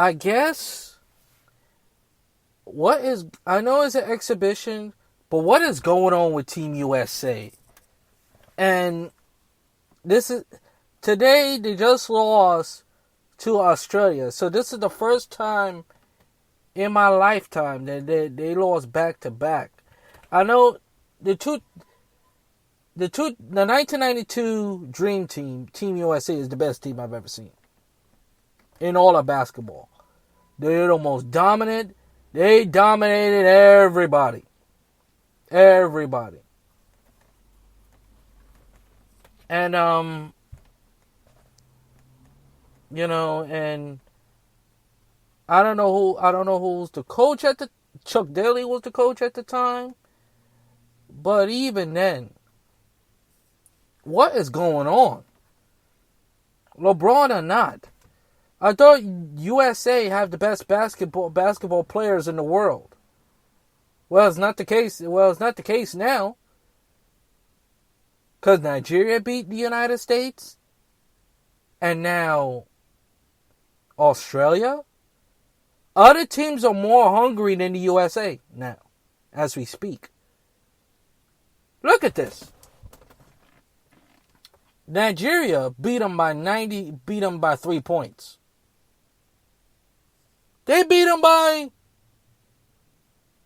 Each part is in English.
I guess I know it's an exhibition, but what is going on with Team USA? And this is today they just lost to Australia. So this is the first time in my lifetime that they lost back to back. I know the 1992 Dream Team, Team USA, is the best team I've ever seen in all of basketball. They're the most dominant. They dominated everybody. Everybody. And and I don't know who's the coach at the Chuck Daly was the coach at the time. But even then, what is going on? LeBron or not? I thought USA have the best basketball players in the world. Well, it's not the case. Well, it's not the case now. Because Nigeria beat the United States. And now Australia. Other teams are more hungry than the USA now, as we speak. Look at this. Nigeria beat them by 3 points. They beat them by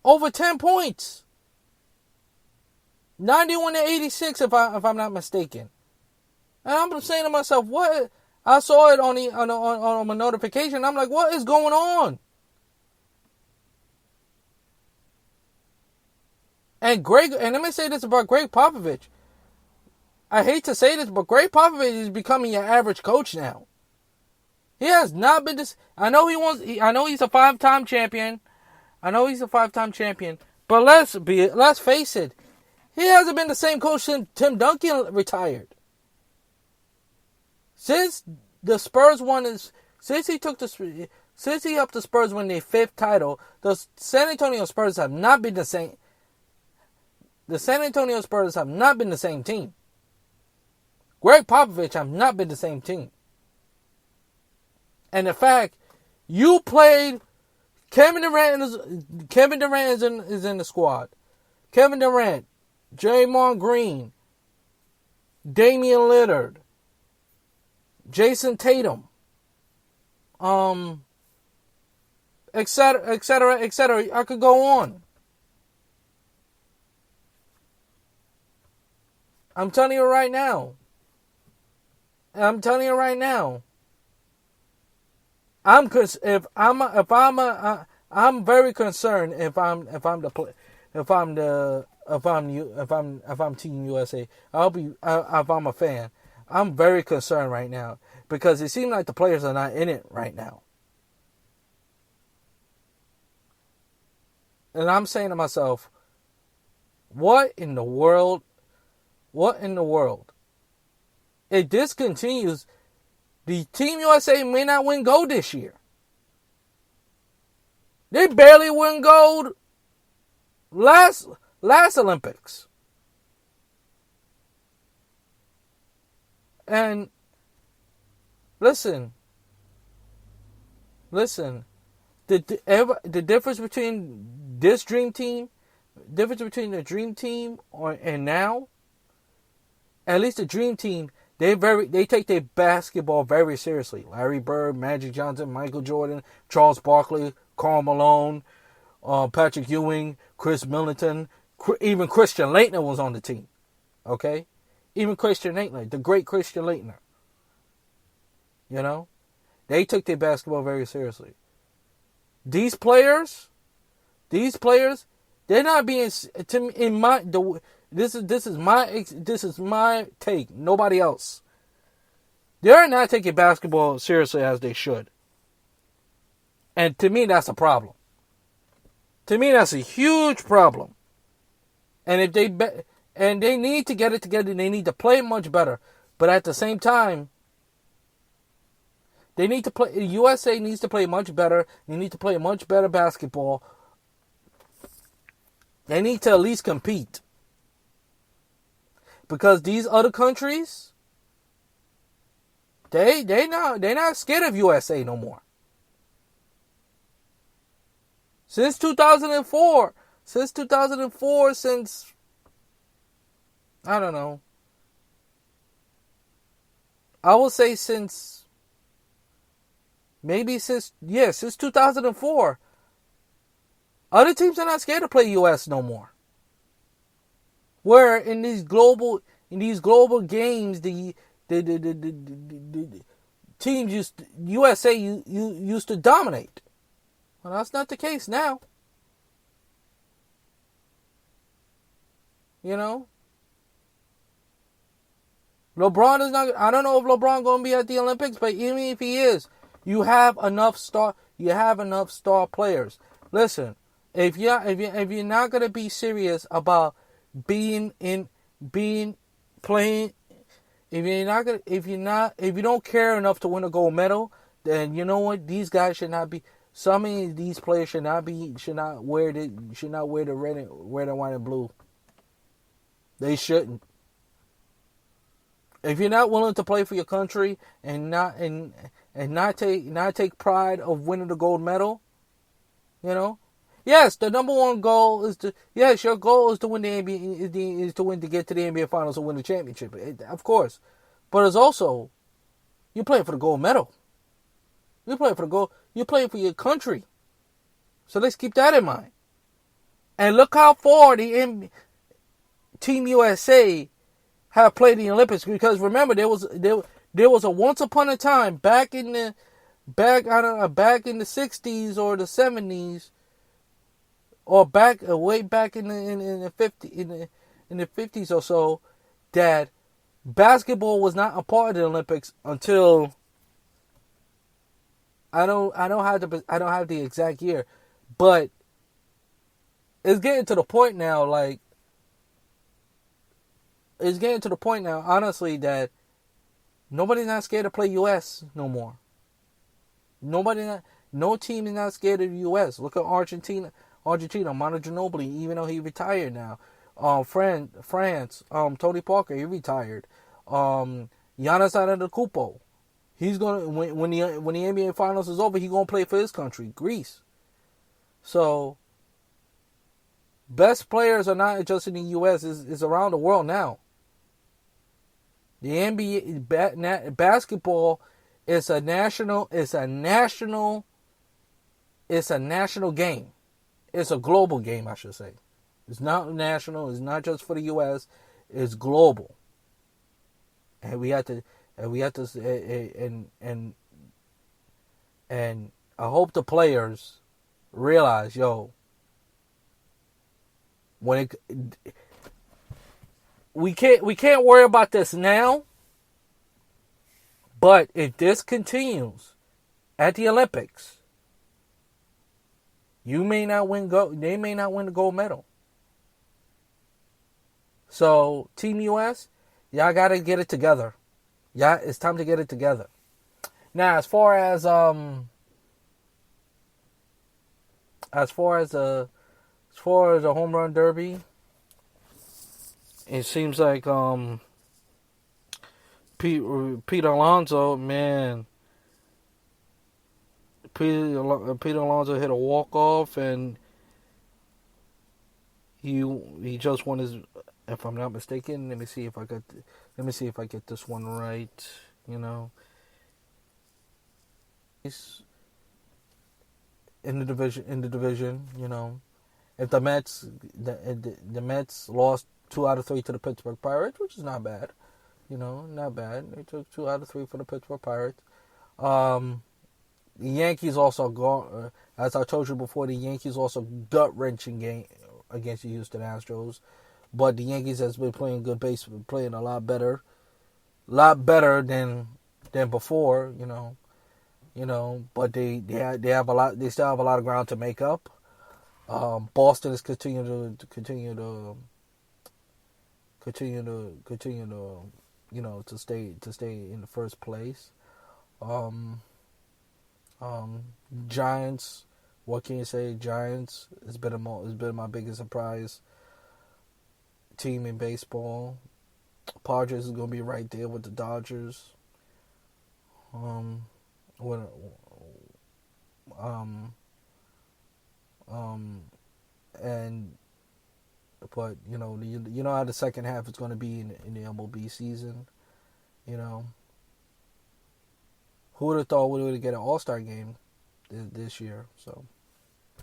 over 10 points. 91-86, if I'm not mistaken. And I'm saying to myself, what? I saw it on my notification. I'm like, what is going on? And let me say this about Greg Popovich. I hate to say this, but Greg Popovich is becoming your average coach now. He has not been this. I know he's a 5-time champion. But let's face it. He hasn't been the same coach since Tim Duncan retired. Since he helped the Spurs win their 5th title, the San Antonio Spurs have not been the same. The San Antonio Spurs have not been the same team. Greg Popovich have not been the same team. And the fact you played Kevin Durant is in the squad. Kevin Durant, Draymond Green, Damian Lillard, Jason Tatum, etc., etc., etc. I could go on. I'm telling you right now. I'm very concerned if I'm Team USA. If I'm a fan, I'm very concerned right now because it seems like the players are not in it right now. And I'm saying to myself, what in the world? If this continues, the Team USA may not win gold this year. They barely won gold last Olympics. And listen. The difference between this dream team, and now, at least the dream team, they take their basketball very seriously. Larry Bird, Magic Johnson, Michael Jordan, Charles Barkley, Karl Malone, Patrick Ewing, Chris Middleton, even Christian Laettner was on the team. Okay? Even Christian Laettner, the great Christian Laettner. You know? They took their basketball very seriously. These players, they're not being this is my take. Nobody else. They're not taking basketball seriously as they should. And to me, that's a problem. To me, that's a huge problem. And if they need to get it together, they need to play much better. But at the same time, they need to play. USA needs to play much better. They need to play much better basketball. They need to at least compete. Because these other countries, they're not scared of USA no more. Since 2004. Since 2004, since, I don't know. I will say since, maybe since 2004. Other teams are not scared to play US no more. Where in these global games, the teams USA used to dominate. Well, that's not the case now. You know, LeBron is not. I don't know if LeBron going to be at the Olympics, but even if he is, you have enough star players. Listen, if you're not going to be serious about being playing, if you don't care enough to win a gold medal, then you know what, these guys should not be. Some of these players should not wear the red, white, and blue. They shouldn't. If you're not willing to play for your country and not take pride of winning the gold medal, you know, yes, the number one goal is your goal is to win the NBA, is to get to the NBA Finals and win the championship, of course. But it's also, you're playing for the gold medal. You're playing for your country. So let's keep that in mind. And look how far the Team USA have played the Olympics, because remember there was a once upon a time back in the 60s or the 70s, or way back in the 50s or so, that basketball was not a part of the Olympics until, I don't have the exact year, but it's getting to the point now, honestly, that nobody's not scared to play U.S. no more. No team is not scared of the U.S. Look at Argentina, Manu Ginobili, even though he retired now. France, Tony Parker, he retired. Giannis Antetokounmpo, he's gonna when the NBA Finals is over, he's gonna play for his country, Greece. So, best players are not just in the U.S. is around the world now. The NBA basketball is a national game. It's a global game, I should say. It's not national. It's not just for the U.S. It's global, and we have to, and I hope the players realize, we can't worry about this now, but if this continues at the Olympics, they may not win the gold medal. So, Team US, y'all gotta get it together. Yeah, it's time to get it together. Now, as far as the home run derby, it seems like Pete Alonso, man. Pete Alonso hit a walk-off, and he just won his. If I'm not mistaken, let me see if I get this one right. He's in the division. If the Mets lost 2 out of 3 to the Pittsburgh Pirates, which is not bad. Not bad. They took 2 out of 3 for the Pittsburgh Pirates. The Yankees also as I told you before, the Yankees also gut-wrenching game against the Houston Astros. But the Yankees has been playing good baseball, playing a lot better than before, But they have a lot. They still have a lot of ground to make up. Boston is continue to stay in the first place. Giants, what can you say? Giants has been my biggest surprise team in baseball. Padres is gonna be right there with the Dodgers. And but you know how the second half is going to be in the MLB season. You know, who would have thought we would get an All-Star game this year? So,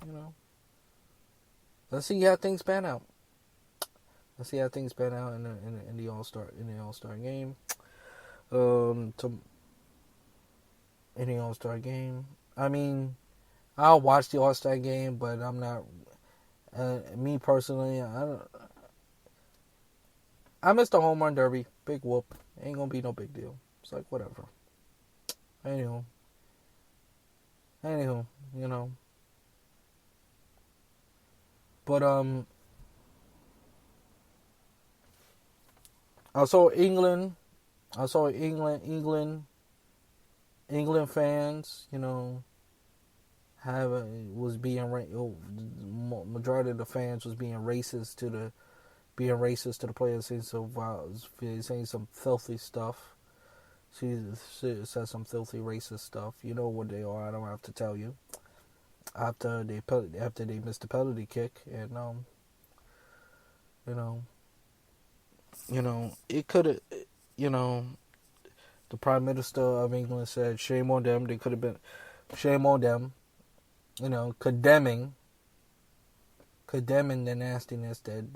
you know, let's see how things pan out. Let's see how things pan out in the All-Star game. In the All-Star game. I mean, I'll watch the All-Star game, but I'm not. Me personally, I missed the home run derby. Big whoop. Ain't gonna be no big deal. It's like whatever. Anywho, you know. But I saw England. England fans. Was being majority of the fans was being racist to the players, saying some filthy stuff. She said some filthy racist stuff. You know what they are. I don't have to tell you. After they missed the penalty kick, and it could have, the Prime Minister of England said, "Shame on them." They could have been, shame on them. Condemning the nastiness that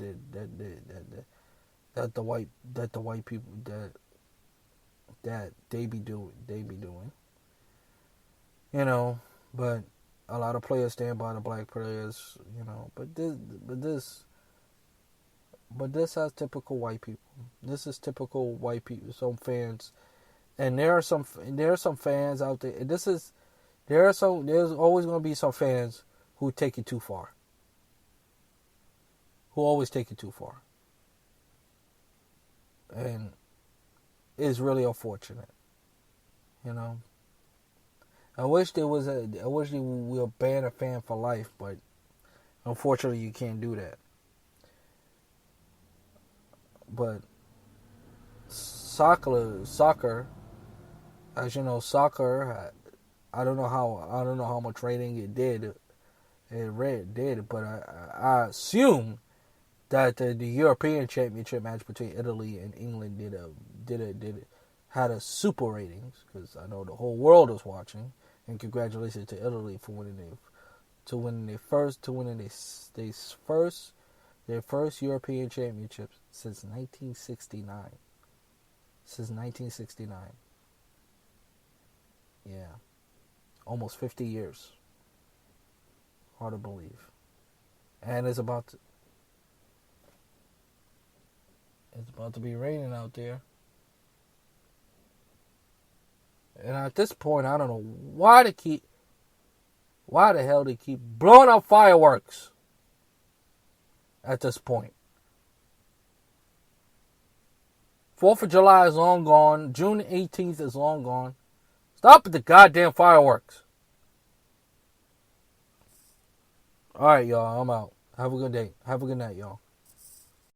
the white people that they be doing. But a lot of players stand by the black players. But this has typical white people. This is typical white people. Some fans, and there are some fans out there. There's always going to be some fans who take it too far. Who always take it too far. And it's really unfortunate. I wish they would ban a fan for life, but unfortunately you can't do that. But soccer, as you know, I don't know how much rating it did, but I assume that the European Championship match between Italy and England had a super ratings, because I know the whole world is watching. And congratulations to Italy for winning their first European Championship since 1969. Since 1969. Yeah. Almost 50 years. Hard to believe. And it's about to be raining out there. And at this point, I don't know why the hell they keep blowing up fireworks at this point. 4th of July is long gone. June 18th is long gone. Stop with the goddamn fireworks. Alright, y'all. I'm out. Have a good day. Have a good night, y'all.